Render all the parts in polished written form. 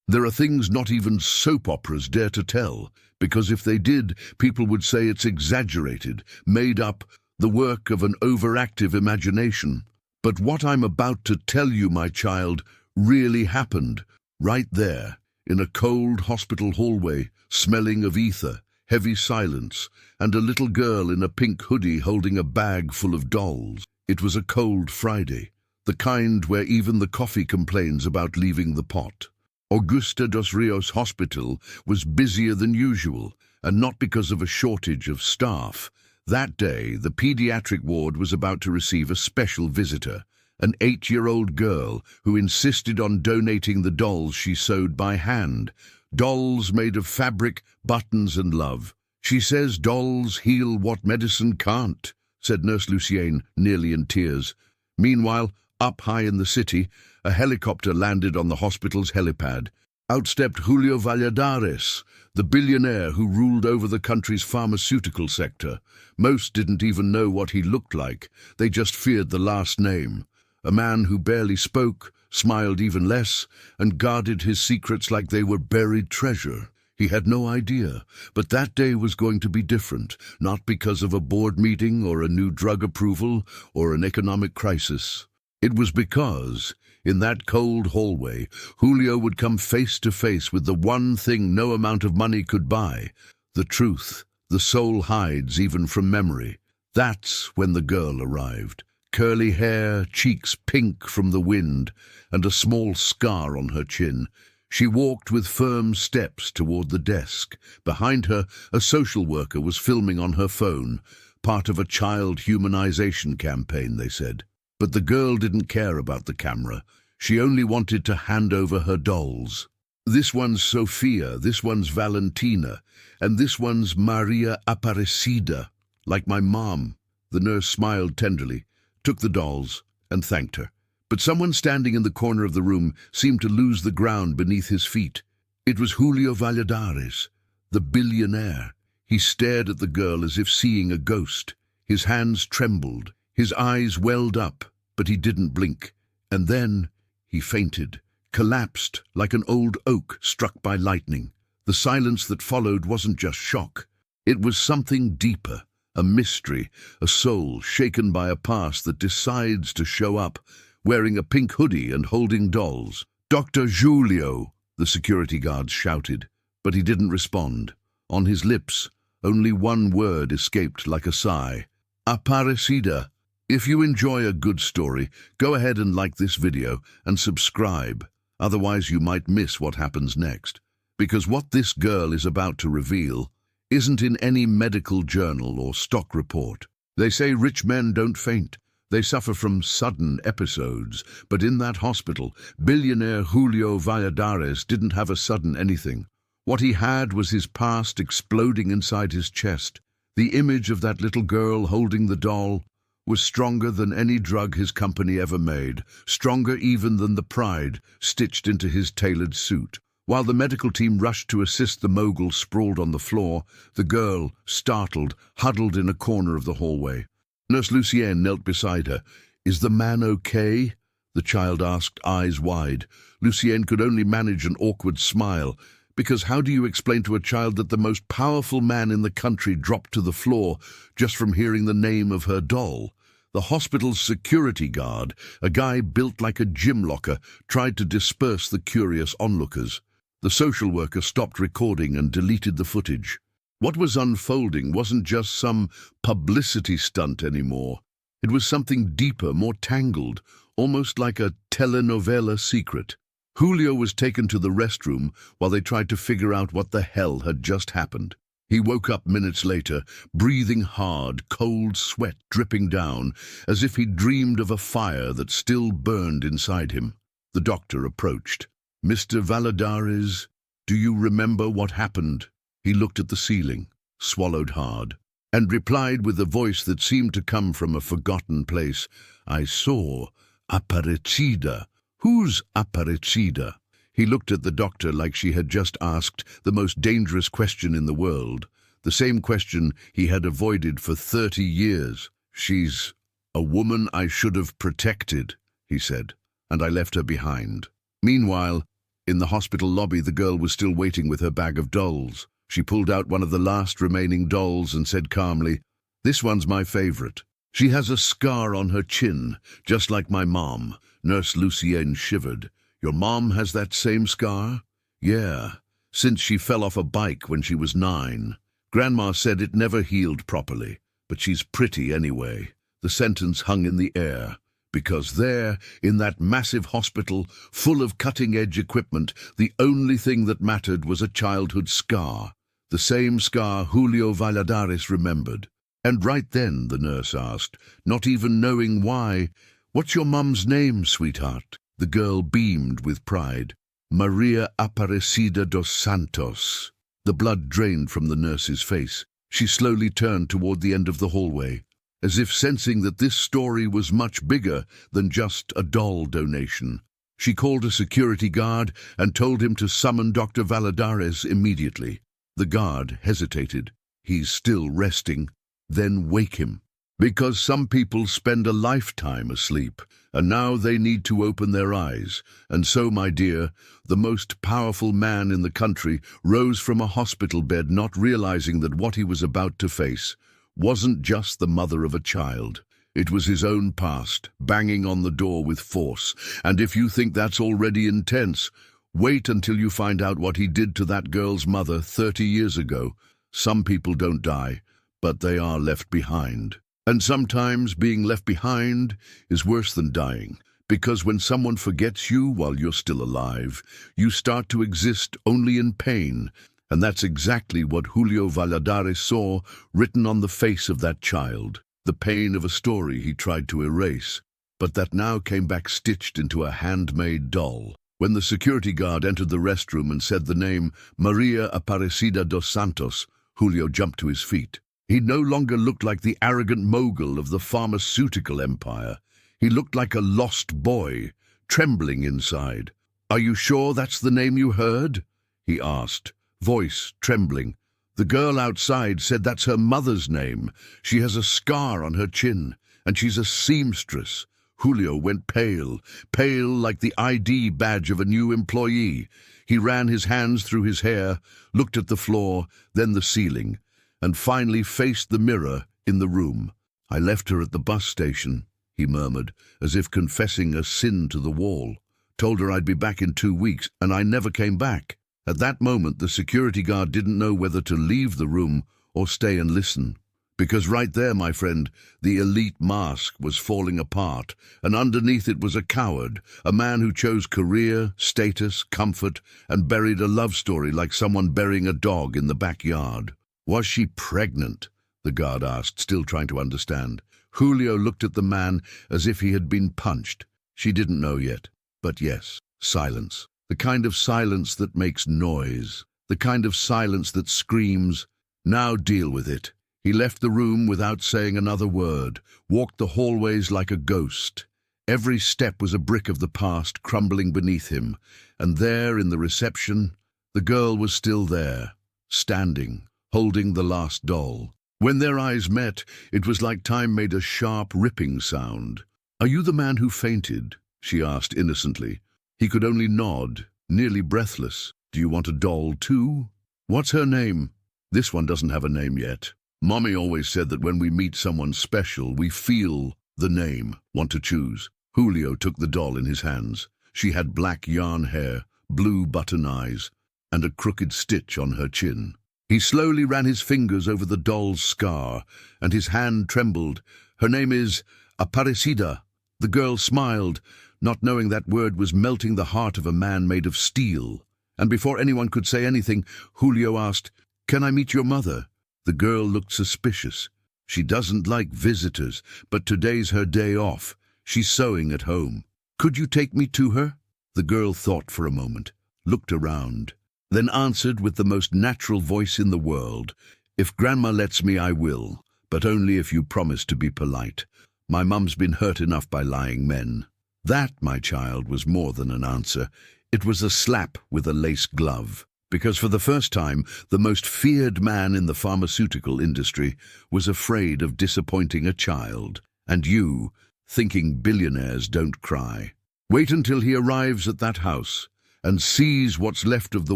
There are things not even soap operas dare to tell, because if they did, people would say it's exaggerated, made up, the work of an overactive imagination. But what I'm about to tell you, my child, really happened, right there, in a cold hospital hallway, smelling of ether, heavy silence, and a little girl in a pink hoodie holding a bag full of dolls. It was a cold Friday, the kind where even the coffee complains about leaving the pot. Augusta dos Rios Hospital was busier than usual, and not because of a shortage of staff. That day, the pediatric ward was about to receive a special visitor, an 8-year-old girl who insisted on donating the dolls she sewed by hand, dolls made of fabric, buttons, and love. "She says dolls heal what medicine can't," said Nurse Lucienne, nearly in tears. Meanwhile, up high in the city, a helicopter landed on the hospital's helipad. Out stepped Julio Valladares, the billionaire who ruled over the country's pharmaceutical sector. Most didn't even know what he looked like. They just feared the last name. A man who barely spoke, smiled even less, and guarded his secrets like they were buried treasure. He had no idea, but that day was going to be different, not because of a board meeting or a new drug approval or an economic crisis. It was because, in that cold hallway, Julio would come face to face with the one thing no amount of money could buy, the truth the soul hides even from memory. That's when the girl arrived. Curly hair, cheeks pink from the wind, and a small scar on her chin. She walked with firm steps toward the desk. Behind her, a social worker was filming on her phone, part of a child humanization campaign, they said. But the girl didn't care about the camera. She only wanted to hand over her dolls. "This one's Sofia, this one's Valentina, and this one's Maria Aparecida, like my mom." The nurse smiled tenderly, took the dolls, and thanked her. But someone standing in the corner of the room seemed to lose the ground beneath his feet. It was Julio Valladares, the billionaire. He stared at the girl as if seeing a ghost. His hands trembled, his eyes welled up, but he didn't blink. And then he fainted, collapsed like an old oak struck by lightning. The silence that followed wasn't just shock. It was something deeper, a mystery, a soul shaken by a past that decides to show up, wearing a pink hoodie and holding dolls. "Dr. Julio," the security guards shouted, but he didn't respond. On his lips, only one word escaped like a sigh. "Aparecida." If you enjoy a good story, go ahead and like this video and subscribe. Otherwise you might miss what happens next. Because what this girl is about to reveal isn't in any medical journal or stock report. They say rich men don't faint. They suffer from sudden episodes. But in that hospital, billionaire Julio Valladares didn't have a sudden anything. What he had was his past exploding inside his chest. The image of that little girl holding the doll was stronger than any drug his company ever made, stronger even than the pride stitched into his tailored suit. While the medical team rushed to assist the mogul sprawled on the floor, the girl, startled, huddled in a corner of the hallway. Nurse Lucienne knelt beside her. "Is the man okay?" the child asked, eyes wide. Lucienne could only manage an awkward smile, because how do you explain to a child that the most powerful man in the country dropped to the floor just from hearing the name of her doll? The hospital's security guard, a guy built like a gym locker, tried to disperse the curious onlookers. The social worker stopped recording and deleted the footage. What was unfolding wasn't just some publicity stunt anymore. It was something deeper, more tangled, almost like a telenovela secret. Julio was taken to the restroom while they tried to figure out what the hell had just happened. He woke up minutes later, breathing hard, cold sweat dripping down, as if he'd dreamed of a fire that still burned inside him. The doctor approached. "Mr. Valladares, do you remember what happened?" He looked at the ceiling, swallowed hard, and replied with a voice that seemed to come from a forgotten place. "I saw Aparecida." "Who's Aparecida?" He looked at the doctor like she had just asked the most dangerous question in the world, the same question he had avoided for 30 years. "She's a woman I should have protected," he said, "and I left her behind." Meanwhile, In the hospital lobby, the girl was still waiting with her bag of dolls. She pulled out one of the last remaining dolls and said calmly, "This one's my favorite. She has a scar on her chin, just like my mom." Nurse Lucienne shivered. "Your mom has that same scar?" "Yeah, since she fell off a bike when she was 9. Grandma said it never healed properly, but she's pretty anyway." The sentence hung in the air, because there, in that massive hospital, full of cutting-edge equipment, the only thing that mattered was a childhood scar. The same scar Julio Valladares remembered. And right then, the nurse asked, not even knowing why, "What's your mum's name, sweetheart?" The girl beamed with pride. "Maria Aparecida dos Santos." The blood drained from the nurse's face. She slowly turned toward the end of the hallway, as if sensing that this story was much bigger than just a doll donation. She called a security guard and told him to summon Dr. Valladares immediately. The guard hesitated. "He's still resting." "Then wake him. Because some people spend a lifetime asleep, and now they need to open their eyes. And so, my dear, the most powerful man in the country rose from a hospital bed, not realizing that what he was about to face wasn't just the mother of a child. It was his own past, banging on the door with force. And if you think that's already intense, wait until you find out what he did to that girl's mother 30 years ago. Some people don't die, but they are left behind. And sometimes being left behind is worse than dying, because when someone forgets you while you're still alive, you start to exist only in pain. And that's exactly what Julio Valladares saw written on the face of that child, the pain of a story he tried to erase, but that now came back stitched into a handmade doll. When the security guard entered the restroom and said the name Maria Aparecida dos Santos, Julio jumped to his feet. He no longer looked like the arrogant mogul of the pharmaceutical empire. He looked like a lost boy, trembling inside. "Are you sure that's the name you heard?" he asked, voice trembling. "The girl outside said that's her mother's name. She has a scar on her chin, and she's a seamstress." Julio went pale, pale like the ID badge of a new employee. He ran his hands through his hair, looked at the floor, then the ceiling, and finally faced the mirror in the room. "I left her at the bus station," he murmured, as if confessing a sin to the wall. "Told her I'd be back in 2 weeks, and I never came back." At that moment, the security guard didn't know whether to leave the room or stay and listen. Because right there, my friend, the elite mask was falling apart, and underneath it was a coward, a man who chose career, status, comfort, and buried a love story like someone burying a dog in the backyard. "Was she pregnant?" the guard asked, still trying to understand. Julio looked at the man as if he had been punched. She didn't know yet, but yes, silence. The kind of silence that makes noise. The kind of silence that screams, "Now deal with it." He left the room without saying another word, walked the hallways like a ghost. Every step was a brick of the past crumbling beneath him, and there in the reception, the girl was still there, standing, holding the last doll. When their eyes met, it was like time made a sharp, ripping sound. "Are you the man who fainted?" she asked innocently. He could only nod, nearly breathless. "Do you want a doll too?" "What's her name?" "This one doesn't have a name yet. Mommy always said that when we meet someone special, we feel the name. Want to choose?" Julio took the doll in his hands. She had black yarn hair, blue button eyes, and a crooked stitch on her chin. He slowly ran his fingers over the doll's scar, and his hand trembled. "Her name is Aparecida." The girl smiled, not knowing that word was melting the heart of a man made of steel. And before anyone could say anything, Julio asked, "Can I meet your mother?" The girl looked suspicious. "She doesn't like visitors, but today's her day off. She's sewing at home. Could you take me to her?" The girl thought for a moment, looked around, then answered with the most natural voice in the world, "If Grandma lets me, I will, but only if you promise to be polite. My mum's been hurt enough by lying men." That, my child, was more than an answer. It was a slap with a lace glove. Because for the first time, the most feared man in the pharmaceutical industry was afraid of disappointing a child. And you, thinking billionaires don't cry. Wait until he arrives at that house, and sees what's left of the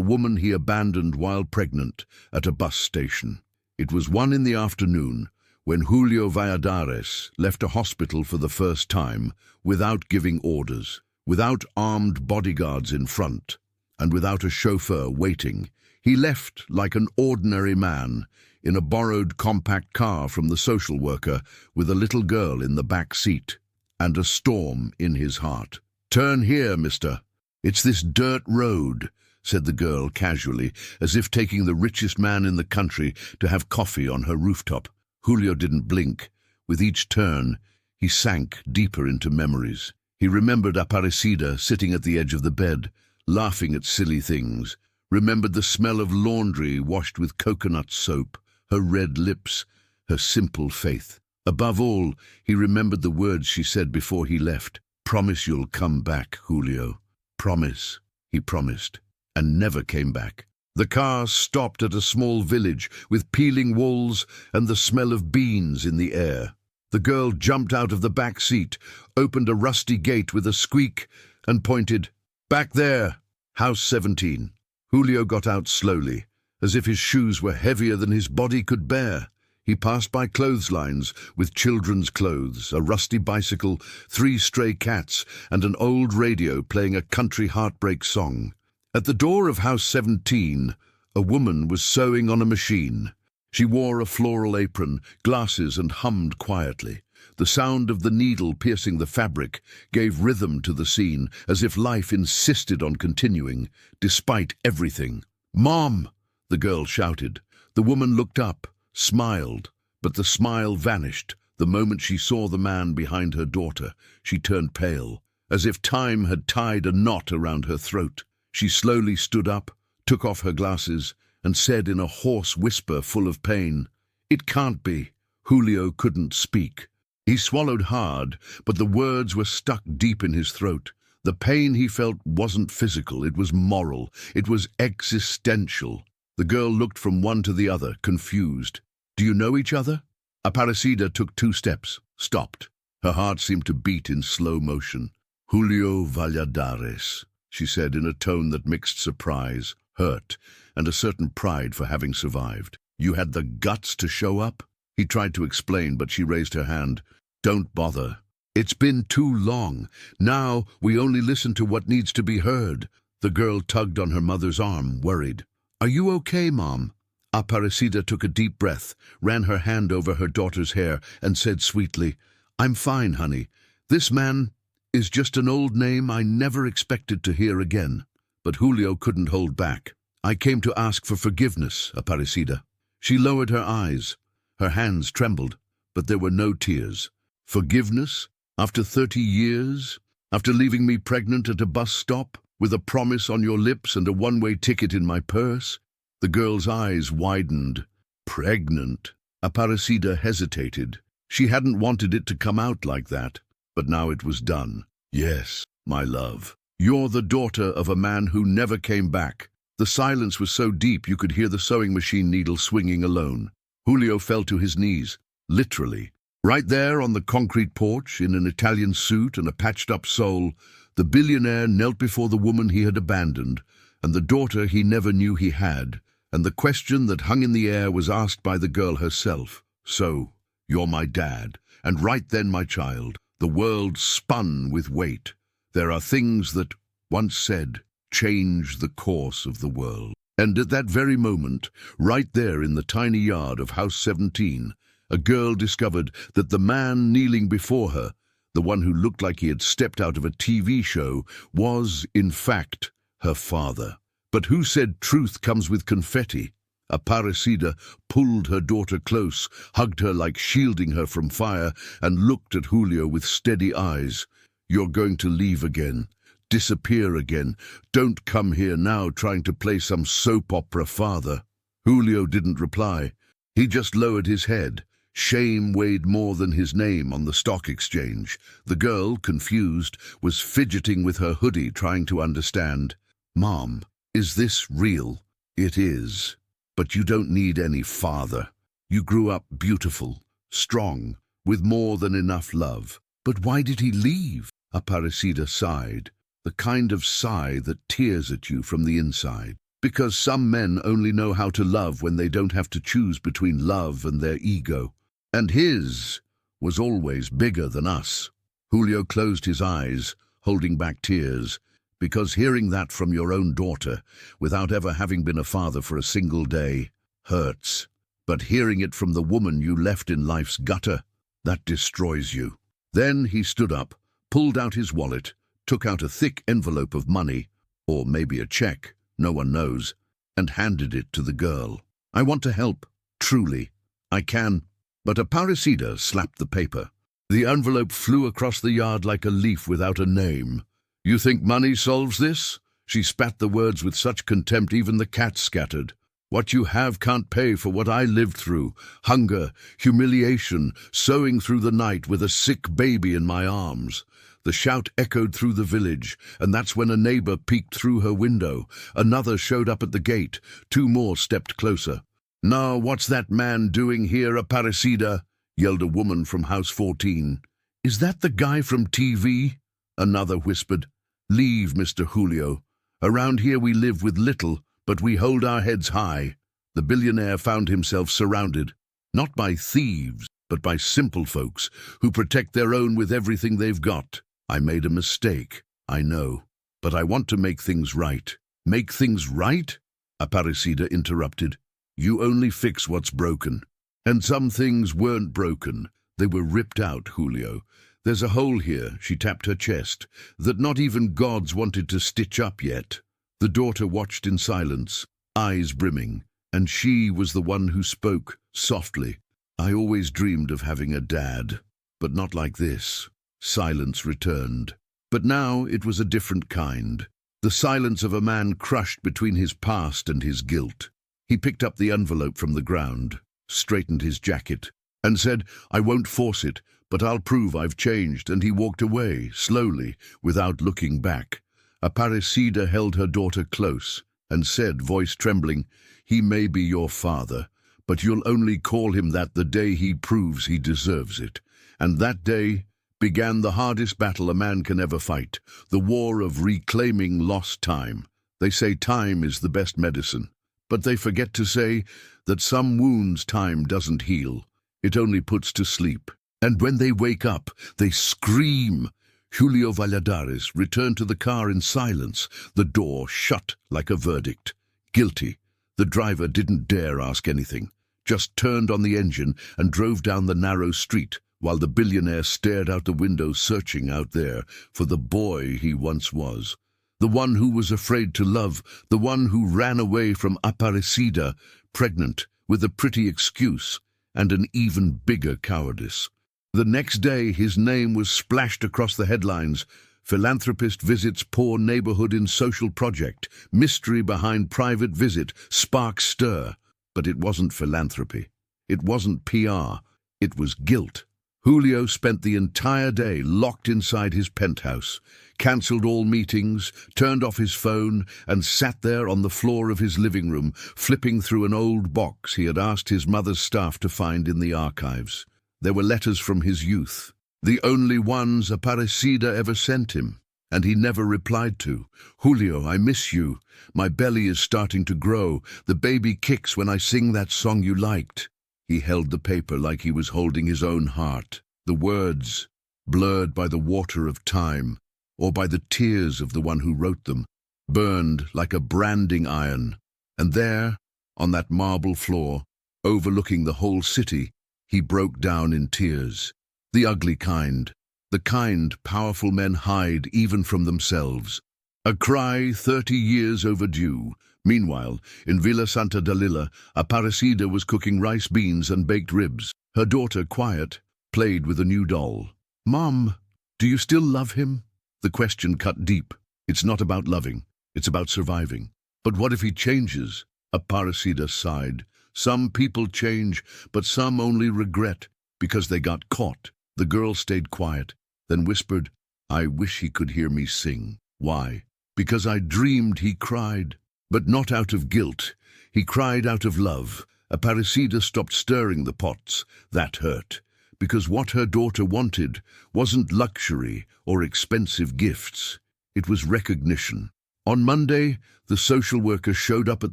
woman he abandoned while pregnant at a bus station. It was 1 in the afternoon when Julio Valladares left a hospital for the first time without giving orders, without armed bodyguards in front, and without a chauffeur waiting. He left like an ordinary man in a borrowed compact car from the social worker with a little girl in the back seat and a storm in his heart. "Turn here, mister. It's this dirt road," said the girl casually, as if taking the richest man in the country to have coffee on her rooftop. Julio didn't blink. With each turn, he sank deeper into memories. He remembered Aparecida sitting at the edge of the bed, laughing at silly things, remembered the smell of laundry washed with coconut soap, her red lips, her simple faith. Above all, he remembered the words she said before he left. "Promise you'll come back, Julio. Promise," he promised, and never came back. The car stopped at a small village with peeling walls and the smell of beans in the air. The girl jumped out of the back seat, opened a rusty gate with a squeak, and pointed, "Back there, house 17. Julio got out slowly, as if his shoes were heavier than his body could bear. He passed by clotheslines with children's clothes, a rusty bicycle, 3 stray cats, and an old radio playing a country heartbreak song. At the door of house 17, a woman was sewing on a machine. She wore a floral apron, glasses, and hummed quietly. The sound of the needle piercing the fabric gave rhythm to the scene, as if life insisted on continuing, despite everything. "Mom!" the girl shouted. The woman looked up, smiled, but the smile vanished the moment she saw the man behind her daughter. She turned pale, as if time had tied a knot around her throat. She slowly stood up, took off her glasses, and said in a hoarse whisper full of pain, "It can't be." Julio couldn't speak. He swallowed hard, but the words were stuck deep in his throat. The pain he felt wasn't physical, it was moral, it was existential. The girl looked from one to the other, confused. "Do you know each other?" Aparecida took 2 steps, stopped. Her heart seemed to beat in slow motion. "Julio Valladares," she said in a tone that mixed surprise, hurt, and a certain pride for having survived. "You had the guts to show up?" He tried to explain, but she raised her hand. "Don't bother. It's been too long. Now we only listen to what needs to be heard." The girl tugged on her mother's arm, worried. "Are you okay, Mom?" Aparecida took a deep breath, ran her hand over her daughter's hair, and said sweetly, "I'm fine, honey. This man is just an old name I never expected to hear again." But Julio couldn't hold back. "I came to ask for forgiveness, Aparecida." She lowered her eyes. Her hands trembled, but there were no tears. "Forgiveness? After 30 years? After leaving me pregnant at a bus stop, with a promise on your lips and a one-way ticket in my purse?" The girl's eyes widened. "Pregnant?" Aparecida hesitated. She hadn't wanted it to come out like that, but now it was done. "Yes, my love. You're the daughter of a man who never came back." The silence was so deep you could hear the sewing machine needle swinging alone. Julio fell to his knees, literally. Right there on the concrete porch, in an Italian suit and a patched-up sole, the billionaire knelt before the woman he had abandoned, and the daughter he never knew he had, and the question that hung in the air was asked by the girl herself. "So, you're my dad, and right then, my child." The world spun with weight. There are things that, once said, change the course of the world. And at that very moment, right there in the tiny yard of House 17, a girl discovered that the man kneeling before her, the one who looked like he had stepped out of a TV show, was, in fact, her father. But who said truth comes with confetti? Aparecida pulled her daughter close, hugged her like shielding her from fire, and looked at Julio with steady eyes. "You're going to leave again. Disappear again. Don't come here now trying to play some soap opera father." Julio didn't reply. He just lowered his head. Shame weighed more than his name on the stock exchange. The girl, confused, was fidgeting with her hoodie, trying to understand. "Mom, is this real?" "It is. But you don't need any father. You grew up beautiful, strong, with more than enough love." "But why did he leave?" Aparecida sighed. the kind of sigh that tears at you from the inside. Because some men only know how to love when they don't have to choose between love and their ego. And his was always bigger than us. Julio closed his eyes, holding back tears, because hearing that from your own daughter, without ever having been a father for a single day, hurts. But hearing it from the woman you left in life's gutter, that destroys you. Then he stood up, pulled out his wallet, took out a thick envelope of money, or maybe a check, no one knows, and handed it to the girl. I want to help, truly. I can. But Aparecida slapped the paper. The envelope flew across the yard like a leaf without a name. You think money solves this? She spat the words with such contempt even the cat scattered. What you have can't pay for what I lived through. Hunger, humiliation, sewing through the night with a sick baby in my arms. The shout echoed through the village, and that's when a neighbor peeked through her window. Another showed up at the gate. 2 more stepped closer. "Now, what's that man doing here, Aparecida?" yelled a woman from house 14. "Is that the guy from TV?" Another whispered. "Leave, Mr. Julio. Around here we live with little, but we hold our heads high." The billionaire found himself surrounded, not by thieves, but by simple folks who protect their own with everything they've got. I made a mistake, I know, but I want to make things right. Make things right? Aparecida interrupted. You only fix what's broken. And some things weren't broken. They were ripped out, Julio. There's a hole here, she tapped her chest, that not even gods wanted to stitch up yet. The daughter watched in silence, eyes brimming, and she was the one who spoke, softly. I always dreamed of having a dad, but not like this. Silence returned. But now it was a different kind. The silence of a man crushed between his past and his guilt. He picked up the envelope from the ground, straightened his jacket, and said, I won't force it, but I'll prove I've changed, and he walked away, slowly, without looking back. Aparecida held her daughter close, and said, voice trembling, He may be your father, but you'll only call him that the day he proves he deserves it. And that day began the hardest battle a man can ever fight, the war of reclaiming lost time. They say time is the best medicine, but they forget to say that some wounds time doesn't heal. It only puts to sleep. And when they wake up, they scream. Julio Valladares returned to the car in silence, the door shut like a verdict. Guilty. The driver didn't dare ask anything, just turned on the engine and drove down the narrow street, while the billionaire stared out the window searching out there for the boy he once was. The one who was afraid to love, the one who ran away from Aparecida, pregnant, with a pretty excuse, and an even bigger cowardice. The next day his name was splashed across the headlines. Philanthropist visits poor neighborhood in social project. Mystery behind private visit. Sparks stir. But it wasn't philanthropy. It wasn't PR. It was guilt. Julio spent the entire day locked inside his penthouse, cancelled all meetings, turned off his phone, and sat there on the floor of his living room, flipping through an old box he had asked his mother's staff to find in the archives. There were letters from his youth, the only ones Aparecida ever sent him, and he never replied to. Julio, I miss you. My belly is starting to grow. The baby kicks when I sing that song you liked. He held the paper like he was holding his own heart. The words, blurred by the water of time, or by the tears of the one who wrote them, burned like a branding iron. And there, on that marble floor, overlooking the whole city, he broke down in tears. The ugly kind, the kind powerful men hide even from themselves. A cry 30 years overdue. Meanwhile, in Villa Santa Dalila, Aparecida was cooking rice beans and baked ribs. Her daughter, quiet, played with a new doll. Mom, do you still love him? The question cut deep. It's not about loving, it's about surviving. But what if he changes? Aparecida sighed. Some people change, but some only regret, because they got caught. The girl stayed quiet, then whispered, I wish he could hear me sing. Why? Because I dreamed he cried. But not out of guilt. He cried out of love. Aparecida stopped stirring the pots. That hurt. Because what her daughter wanted wasn't luxury or expensive gifts. It was recognition. On Monday, the social worker showed up at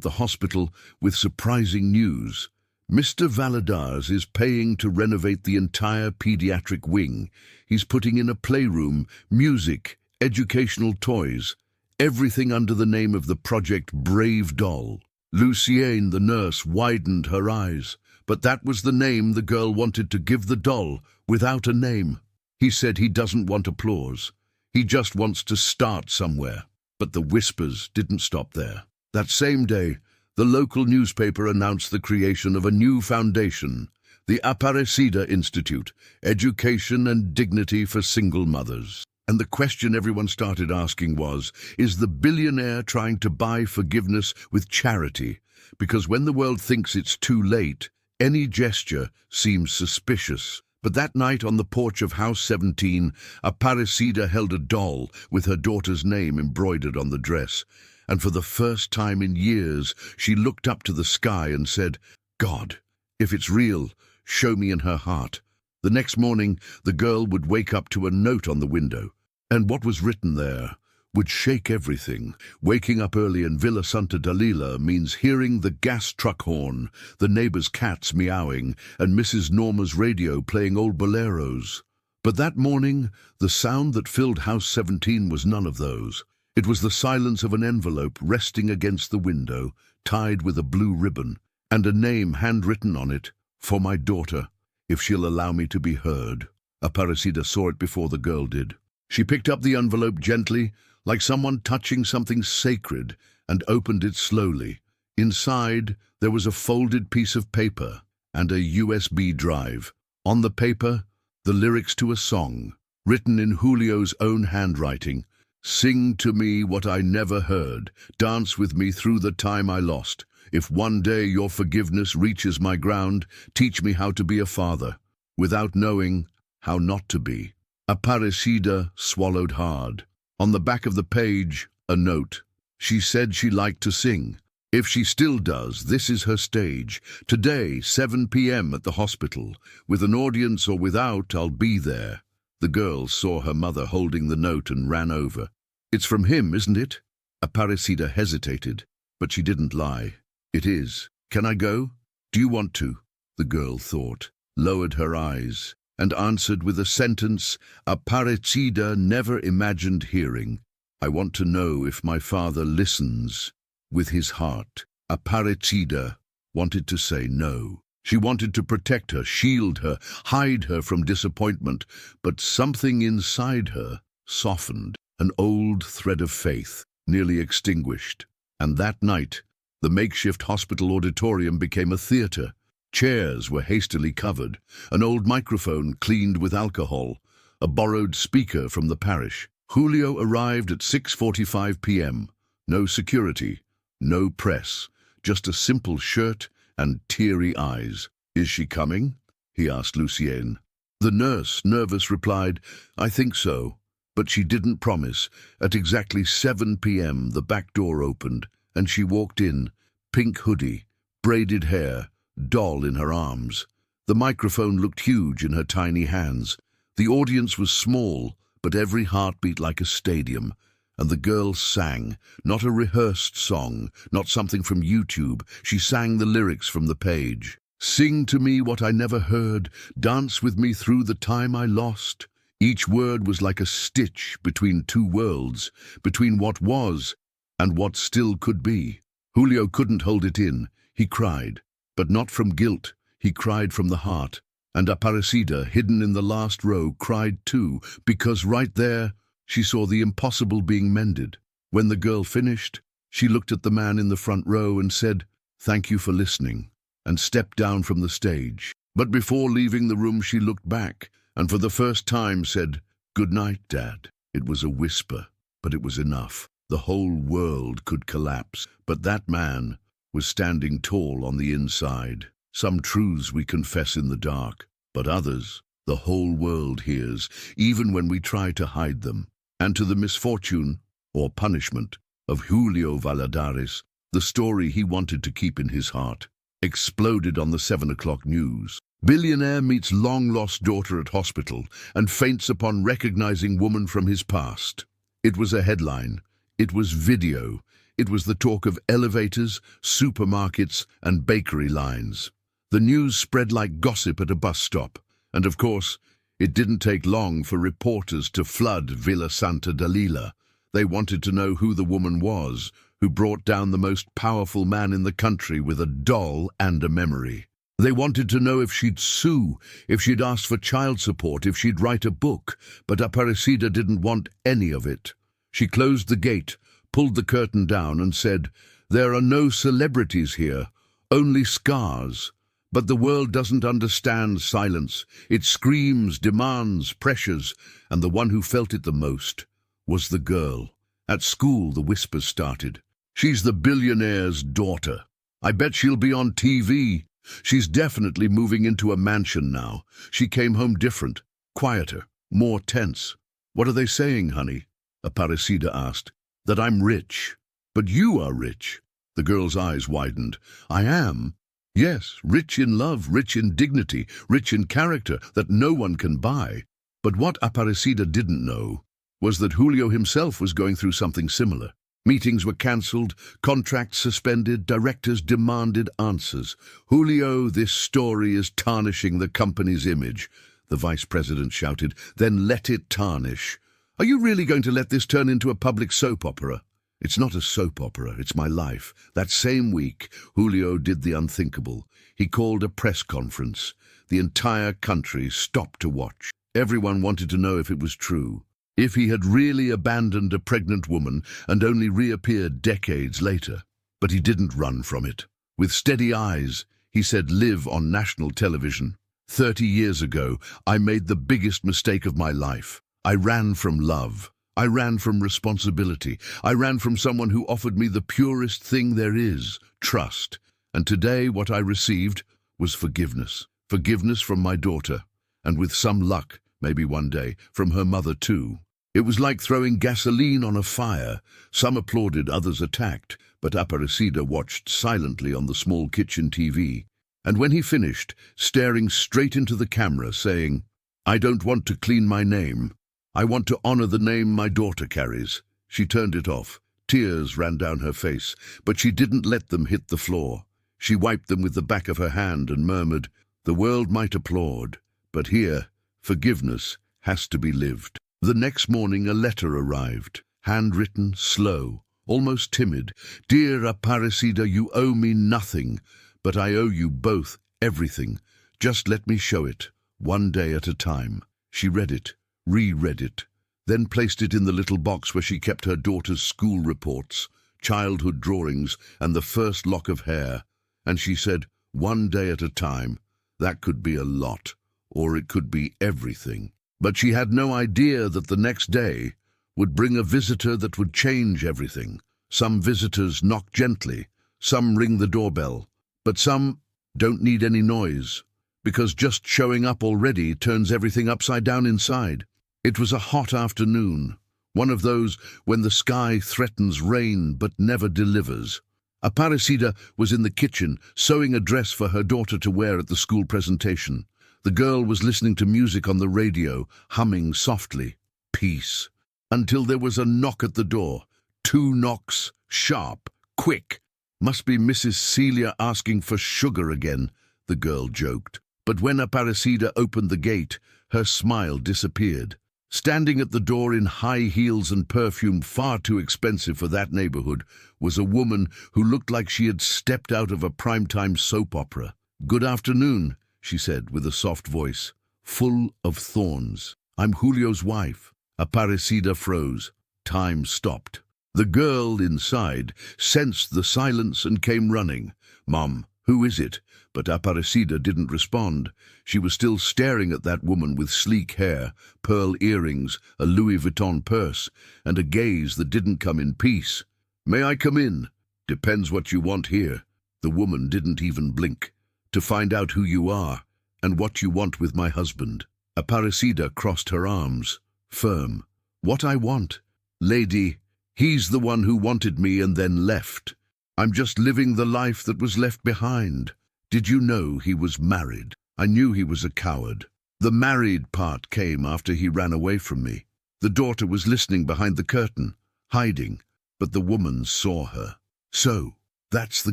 the hospital with surprising news. Mr. Valadares is paying to renovate the entire pediatric wing. He's putting in a playroom, music, educational toys, everything under the name of the Project Brave Doll. Lucienne, the nurse, widened her eyes. But that was the name the girl wanted to give the doll, without a name. He said he doesn't want applause. He just wants to start somewhere. But the whispers didn't stop there. That same day, the local newspaper announced the creation of a new foundation, the Aparecida Institute, Education and Dignity for Single Mothers. And the question everyone started asking was, is the billionaire trying to buy forgiveness with charity? Because when the world thinks it's too late, any gesture seems suspicious. But that night on the porch of House 17, Aparecida held a doll with her daughter's name embroidered on the dress. And for the first time in years, she looked up to the sky and said, "God, if it's real, show me in her heart." The next morning, the girl would wake up to a note on the window. And what was written there would shake everything. Waking up early in Villa Santa Dalila means hearing the gas truck horn, the neighbor's cats meowing, and Mrs. Norma's radio playing old boleros. But that morning, the sound that filled House 17 was none of those. It was the silence of an envelope resting against the window, tied with a blue ribbon, and a name handwritten on it, "For my daughter, if she'll allow me to be heard." Aparecida saw it before the girl did. She picked up the envelope gently, like someone touching something sacred, and opened it slowly. Inside, there was a folded piece of paper and a USB drive. On the paper, the lyrics to a song, written in Julio's own handwriting. "Sing to me what I never heard. Dance with me through the time I lost. If one day your forgiveness reaches my ground, teach me how to be a father, without knowing how not to be." Aparecida swallowed hard. On the back of the page, a note. She said she liked to sing. If she still does, this is her stage. Today, 7 p.m. at the hospital. With an audience or without, I'll be there. The girl saw her mother holding the note and ran over. "It's from him, isn't it?" Aparecida hesitated, but she didn't lie. "It is. Can I go?" "Do you want to?" the girl thought, lowered her eyes, and answered with a sentence Aparecida never imagined hearing. "I want to know if my father listens with his heart." Aparecida wanted to say no. She wanted to protect her, shield her, hide her from disappointment, but something inside her softened, an old thread of faith, nearly extinguished. And that night, the makeshift hospital auditorium became a theater. Chairs were hastily covered, an old microphone cleaned with alcohol, a borrowed speaker from the parish. Julio arrived at 6:45 p.m. No security, no press, just a simple shirt and teary eyes. "Is she coming?" he asked Lucienne. The nurse, nervous, replied, "I think so." But she didn't promise. At exactly 7 p.m. the back door opened, and she walked in, pink hoodie, braided hair, doll in her arms. The microphone looked huge in her tiny hands. The audience was small, but every heart beat like a stadium. And the girl sang, not a rehearsed song, not something from YouTube. She sang the lyrics from the page. "Sing to me what I never heard. Dance with me through the time I lost." Each word was like a stitch between two worlds, between what was and what still could be. Julio couldn't hold it in. He cried, but not from guilt. He cried from the heart. And Aparecida, hidden in the last row, cried too, because right there, she saw the impossible being mended. When the girl finished, she looked at the man in the front row and said, "Thank you for listening," and stepped down from the stage. But before leaving the room, she looked back, and for the first time said, "Good night, Dad." It was a whisper, but it was enough. The whole world could collapse, but that man was standing tall on the inside. Some truths we confess in the dark, but others the whole world hears, even when we try to hide them. And to the misfortune, or punishment, of Julio Valadares, the story he wanted to keep in his heart, exploded on the 7 o'clock news. Billionaire meets long-lost daughter at hospital and faints upon recognizing woman from his past. It was a headline. It was video. It was the talk of elevators, supermarkets, and bakery lines. The news spread like gossip at a bus stop. And of course, it didn't take long for reporters to flood Villa Santa Dalila. They wanted to know who the woman was, who brought down the most powerful man in the country with a doll and a memory. They wanted to know if she'd sue, if she'd ask for child support, if she'd write a book, but Aparecida didn't want any of it. She closed the gate, pulled the curtain down and said, "There are no celebrities here, only scars. But the world doesn't understand silence. It screams, demands, pressures, and the one who felt it the most was the girl. At school, the whispers started. She's the billionaire's daughter. I bet she'll be on TV. She's definitely moving into a mansion now. She came home different, quieter, more tense." "What are they saying, honey?" Aparecida asked. "That I'm rich." "But you are rich." The girl's eyes widened. "I am. Yes, rich in love, rich in dignity, rich in character that no one can buy." But what Aparecida didn't know was that Julio himself was going through something similar. Meetings were cancelled, contracts suspended, directors demanded answers. "Julio, this story is tarnishing the company's image," the vice president shouted. "Then let it tarnish. Are you really going to let this turn into a public soap opera?" "It's not a soap opera, it's my life." That same week, Julio did the unthinkable. He called a press conference. The entire country stopped to watch. Everyone wanted to know if it was true. If he had really abandoned a pregnant woman and only reappeared decades later. But he didn't run from it. With steady eyes, he said live on national television. 30 years ago, I made the biggest mistake of my life. I ran from love. I ran from responsibility. I ran from someone who offered me the purest thing there is, trust. And today what I received was forgiveness. Forgiveness from my daughter. And with some luck, maybe one day, from her mother too. It was like throwing gasoline on a fire. Some applauded, others attacked, but Aparecida watched silently on the small kitchen TV. And when he finished, staring straight into the camera, saying, "I don't want to clean my name. I want to honor the name my daughter carries." She turned it off. Tears ran down her face, but she didn't let them hit the floor. She wiped them with the back of her hand and murmured, "The world might applaud, but here, forgiveness has to be lived." The next morning a letter arrived, handwritten, slow, almost timid. "Dear Aparecida, you owe me nothing, but I owe you both everything. Just let me show it, one day at a time." She read it, reread it, then placed it in the little box where she kept her daughter's school reports, childhood drawings, and the first lock of hair. And she said, "One day at a time. That could be a lot, or it could be everything." But she had no idea that the next day would bring a visitor that would change everything. Some visitors knock gently, some ring the doorbell, but some don't need any noise, because just showing up already turns everything upside down inside. It was a hot afternoon, one of those when the sky threatens rain but never delivers. Aparecida was in the kitchen, sewing a dress for her daughter to wear at the school presentation. The girl was listening to music on the radio, humming softly. Peace. Until there was a knock at the door. 2 knocks, sharp, quick. "Must be Mrs. Celia asking for sugar again," the girl joked. But when Aparecida opened the gate, her smile disappeared. Standing at the door in high heels and perfume far too expensive for that neighborhood was a woman who looked like she had stepped out of a primetime soap opera. "Good afternoon," she said with a soft voice, full of thorns. "I'm Julio's wife." Aparecida froze. Time stopped. The girl inside sensed the silence and came running. "Mom, who is it?" But Aparecida didn't respond. She was still staring at that woman with sleek hair, pearl earrings, a Louis Vuitton purse, and a gaze that didn't come in peace. "May I come in?" "Depends what you want here." The woman didn't even blink. "To find out who you are and what you want with my husband." Aparecida crossed her arms, firm. "What I want? Lady, he's the one who wanted me and then left. I'm just living the life that was left behind. Did you know he was married? I knew he was a coward. The married part came after he ran away from me." The daughter was listening behind the curtain, hiding, but the woman saw her. So, that's the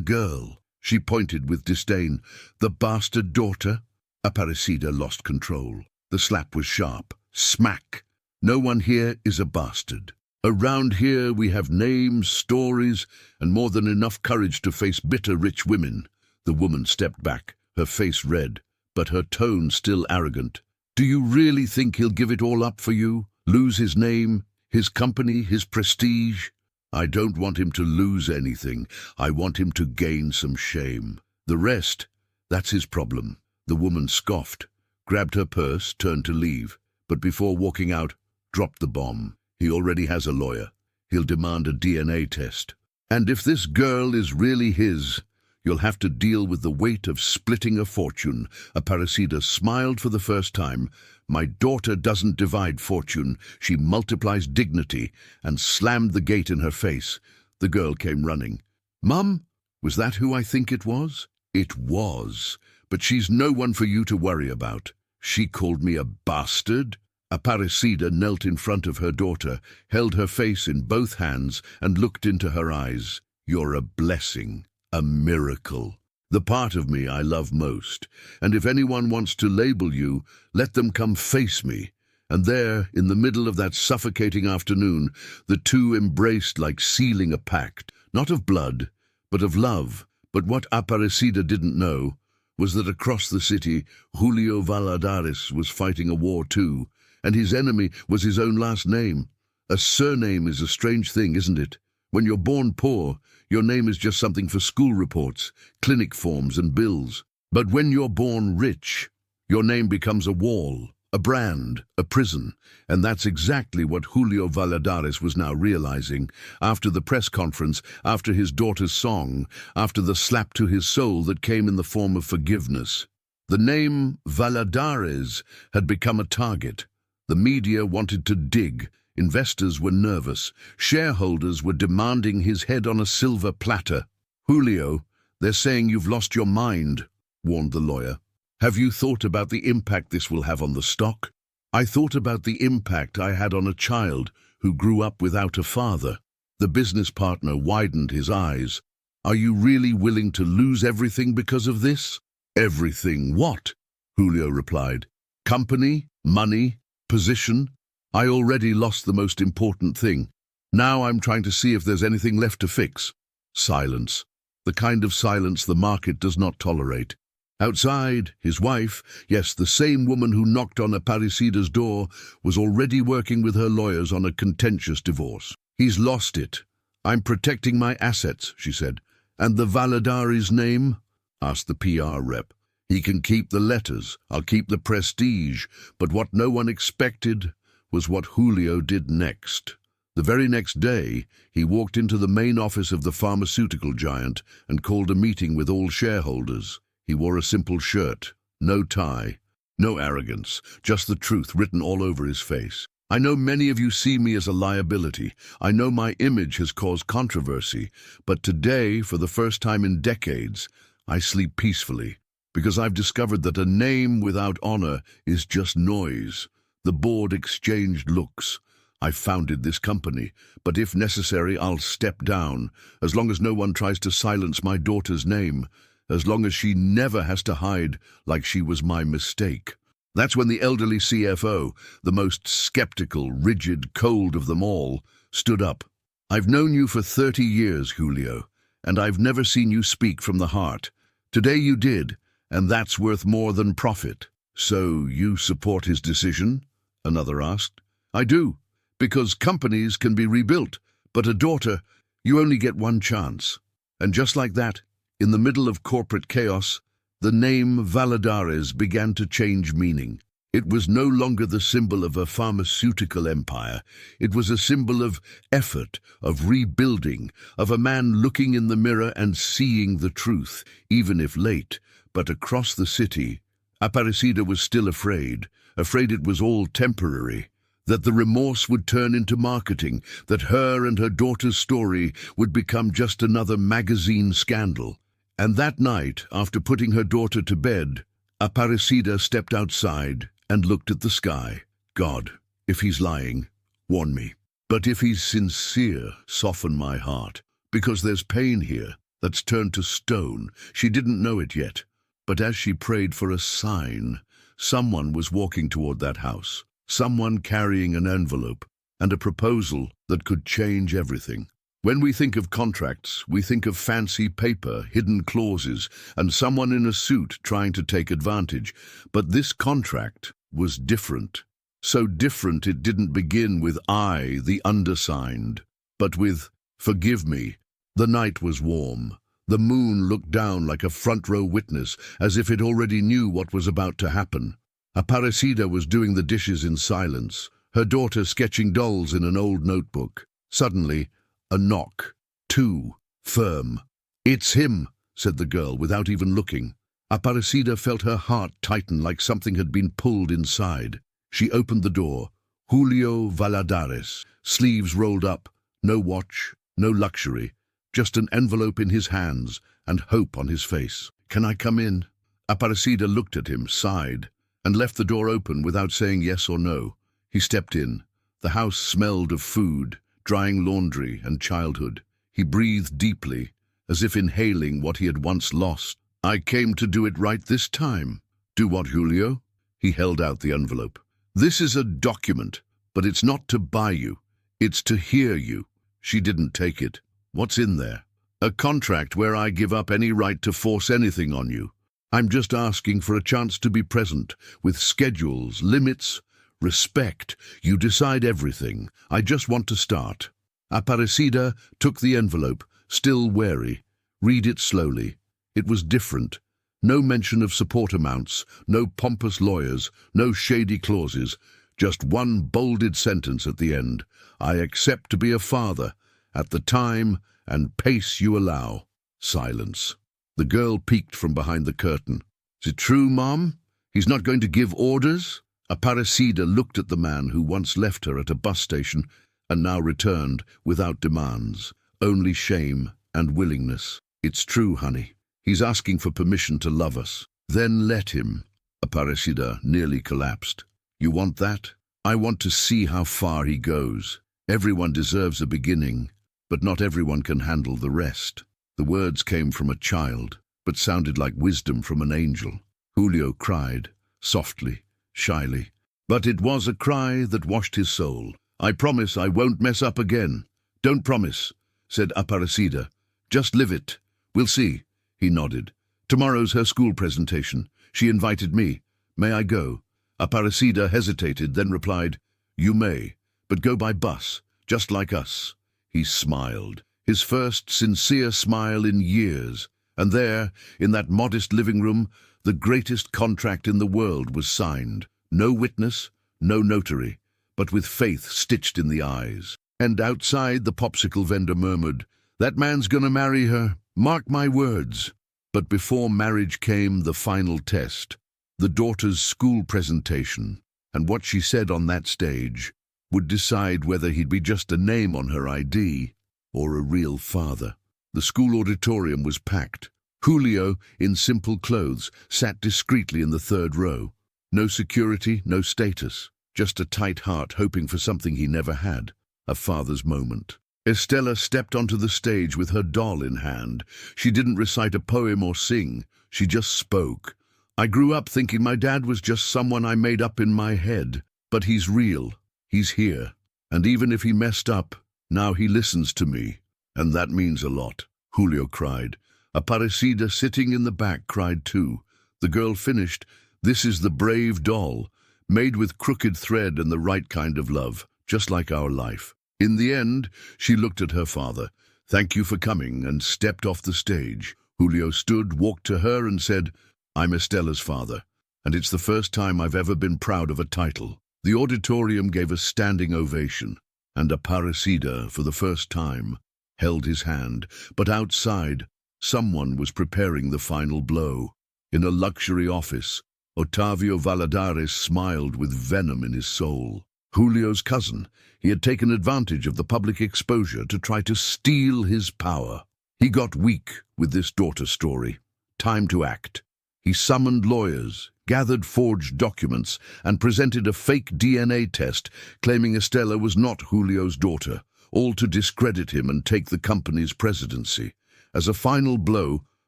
girl, she pointed with disdain. The bastard daughter? Aparecida lost control. The slap was sharp. Smack! No one here is a bastard. Around here we have names, stories, and more than enough courage to face bitter rich women. The woman stepped back, her face red, but her tone still arrogant. Do you really think he'll give it all up for you? Lose his name, his company, his prestige? I don't want him to lose anything. I want him to gain some shame. The rest, that's his problem. The woman scoffed, grabbed her purse, turned to leave, but before walking out, dropped the bomb. He already has a lawyer. He'll demand a DNA test. And if this girl is really his, you'll have to deal with the weight of splitting a fortune. Aparecida smiled for the first time. My daughter doesn't divide fortune, she multiplies dignity, and slammed the gate in her face. The girl came running. Mum, was that who I think it was? It was, but she's no one for you to worry about. She called me a bastard. Aparecida knelt in front of her daughter, held her face in both hands, and looked into her eyes. You're a blessing, a miracle. The part of me I love most, and if anyone wants to label you, let them come face me. And there, in the middle of that suffocating afternoon, the two embraced like sealing a pact, not of blood, but of love. But what Aparecida didn't know was that across the city, Julio Valladares was fighting a war too, and his enemy was his own last name. A surname is a strange thing, isn't it? When you're born poor, your name is just something for school reports, clinic forms and bills. But when you're born rich, your name becomes a wall, a brand, a prison. And that's exactly what Julio Valladares was now realizing, after the press conference, after his daughter's song, after the slap to his soul that came in the form of forgiveness. The name Valladares had become a target. The media wanted to dig. Investors were nervous. Shareholders were demanding his head on a silver platter. Julio, they're saying you've lost your mind, warned the lawyer. Have you thought about the impact this will have on the stock? I thought about the impact I had on a child who grew up without a father. The business partner widened his eyes. Are you really willing to lose everything because of this? Everything what? Julio replied. Company, money, position. I already lost the most important thing. Now I'm trying to see if there's anything left to fix. Silence. The kind of silence the market does not tolerate. Outside, his wife, yes, the same woman who knocked on Aparecida's door, was already working with her lawyers on a contentious divorce. He's lost it. I'm protecting my assets, she said. And the Valladares name? Asked the PR rep. He can keep the letters, I'll keep the prestige, but what no one expected was what Julio did next. The very next day, he walked into the main office of the pharmaceutical giant and called a meeting with all shareholders. He wore a simple shirt, no tie, no arrogance, just the truth written all over his face. I know many of you see me as a liability. I know my image has caused controversy, but today, for the first time in decades, I sleep peacefully. Because I've discovered that a name without honor is just noise. The board exchanged looks. I founded this company, but if necessary, I'll step down, as long as no one tries to silence my daughter's name, as long as she never has to hide like she was my mistake. That's when the elderly CFO, the most skeptical, rigid, cold of them all, stood up. I've known you for 30 years, Julio, and I've never seen you speak from the heart. Today you did. And that's worth more than profit. So you support his decision? Another asked. I do, because companies can be rebuilt, but a daughter, you only get one chance. And just like that, in the middle of corporate chaos, the name Valladares began to change meaning. It was no longer the symbol of a pharmaceutical empire. It was a symbol of effort, of rebuilding, of a man looking in the mirror and seeing the truth, even if late. But across the city, Aparecida was still afraid it was all temporary, that the remorse would turn into marketing, that her and her daughter's story would become just another magazine scandal. And that night, after putting her daughter to bed, Aparecida stepped outside and looked at the sky. God, if he's lying, Warn me. But if he's sincere, soften my heart, because there's pain here that's turned to stone. She didn't know it yet, but as she prayed for a sign, someone was walking toward that house, someone carrying an envelope and a proposal that could change everything. When we think of contracts, we think of fancy paper, hidden clauses, and someone in a suit trying to take advantage. But this contract was different. So different it didn't begin with I, the undersigned, but with, forgive me. The night was warm. The moon looked down like a front-row witness, as if it already knew what was about to happen. Aparecida was doing the dishes in silence, her daughter sketching dolls in an old notebook. Suddenly, a knock. Two. Firm. "It's him," said the girl without even looking. Aparecida felt her heart tighten like something had been pulled inside. She opened the door. Julio Valladares, sleeves rolled up, no watch, no luxury, just an envelope in his hands and hope on his face. "Can I come in?" Aparecida looked at him, sighed, and left the door open without saying yes or no. He stepped in. The house smelled of food, drying laundry, and childhood. He breathed deeply, as if inhaling what he had once lost. "I came to do it right this time." "Do what, Julio?" He held out the envelope. "This is a document, but it's not to buy you. It's to hear you." She didn't take it. "What's in there?" "A contract where I give up any right to force anything on you. I'm just asking for a chance to be present, with schedules, limits, respect. You decide everything. I just want to start." Aparecida took the envelope, still wary. Read it slowly. It was different. No mention of support amounts, no pompous lawyers, no shady clauses, just one bolded sentence at the end. "I accept to be a father, at the time and pace you allow." Silence. The girl peeked from behind the curtain. "Is it true, Mom? He's not going to give orders?" Aparecida looked at the man who once left her at a bus station and now returned without demands, only shame and willingness. "It's true, honey. He's asking for permission to love us." "Then let him." Aparecida nearly collapsed. "You want that? I want to see how far he goes. Everyone deserves a beginning, but not everyone can handle the rest." The words came from a child, but sounded like wisdom from an angel. Julio cried, softly, shyly. But it was a cry that washed his soul. "I promise I won't mess up again." "Don't promise," said Aparecida. "Just live it. We'll see." He nodded. "Tomorrow's her school presentation. She invited me. May I go?" Aparecida hesitated, then replied, "You may, but go by bus, just like us." He smiled, his first sincere smile in years, and there, in that modest living room, the greatest contract in the world was signed. No witness, no notary, but with faith stitched in the eyes. And outside, the popsicle vendor murmured, "That man's gonna marry her. Mark my words." But before marriage came the final test, the daughter's school presentation, and what she said on that stage would decide whether he'd be just a name on her ID or a real father. The school auditorium was packed. Julio, in simple clothes, sat discreetly in the third row. No security, no status, just a tight heart hoping for something he never had, a father's moment. Estella stepped onto the stage with her doll in hand. She didn't recite a poem or sing, she just spoke. "I grew up thinking my dad was just someone I made up in my head, but he's real, he's here. And even if he messed up, now he listens to me, and that means a lot." Julio cried. Aparecida, sitting in the back, cried too. The girl finished, "This is the brave doll, made with crooked thread and the right kind of love, just like our life." In the end, she looked at her father. "Thank you for coming," and stepped off the stage. Julio stood, walked to her and said, "I'm Estella's father, and it's the first time I've ever been proud of a title." The auditorium gave a standing ovation, and Aparecida, for the first time, held his hand. But outside, someone was preparing the final blow. In a luxury office, Otavio Valladares smiled with venom in his soul. Julio's cousin, he had taken advantage of the public exposure to try to steal his power. He got weak with this daughter story. Time to act. He summoned lawyers, gathered forged documents, and presented a fake DNA test claiming Estella was not Julio's daughter, all to discredit him and take the company's presidency. As a final blow,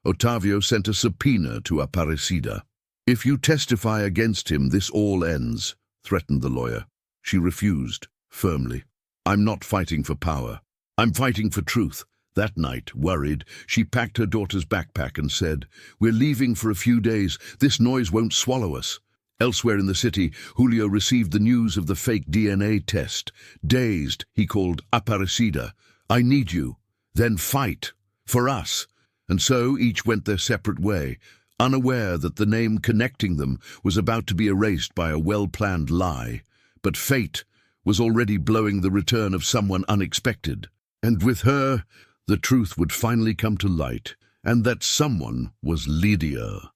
Otavio sent a subpoena to Aparecida. "If you testify against him, this all ends," threatened the lawyer. She refused, firmly. "I'm not fighting for power. I'm fighting for truth." That night, worried, she packed her daughter's backpack and said, "We're leaving for a few days. This noise won't swallow us." Elsewhere in the city, Julio received the news of the fake DNA test. Dazed, he called Aparecida. "I need you. Then fight. For us." And so each went their separate way, unaware that the name connecting them was about to be erased by a well-planned lie. But fate was already blowing the return of someone unexpected. And with her, the truth would finally come to light, and that someone was Lydia.